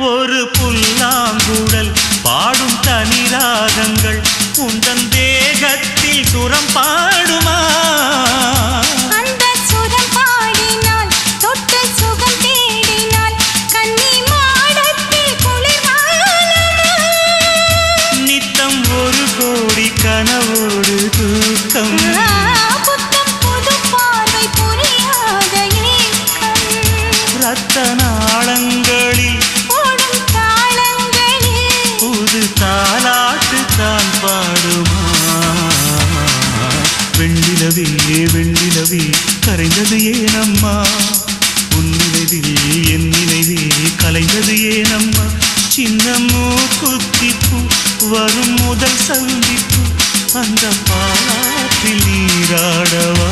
ஒரு புல்லாங்குழல் பாடும் தனி ராகங்கள் உந்தன் தேகத்தில் சுரம் பாடுமா? அந்த சுரம் பாடினால் தொட்டு சுகம் தேடினால் கன்னி மாடத்தில் குளிர்காலமா? நித்தம் ஒரு கோடி கனவோடு தூக்கம் புத்தம் புது பார்வை புரியாத ஏக்கம் ரத்த நாளங்களில் ஓடும் தாளங்களில் புது தாலாட்டு தான் பாடுமா? வெண்ணிலவே வெண்ணிலவே கரைந்தது ஏனம்மா? உன் நினைவில் என் நினைவே கலைந்தது ஏனம்மா? சின்ன மூக்குத்திப்பு வரும் முதல் சந்திப்பு அந்த பாலாற்றில் நீராடவா?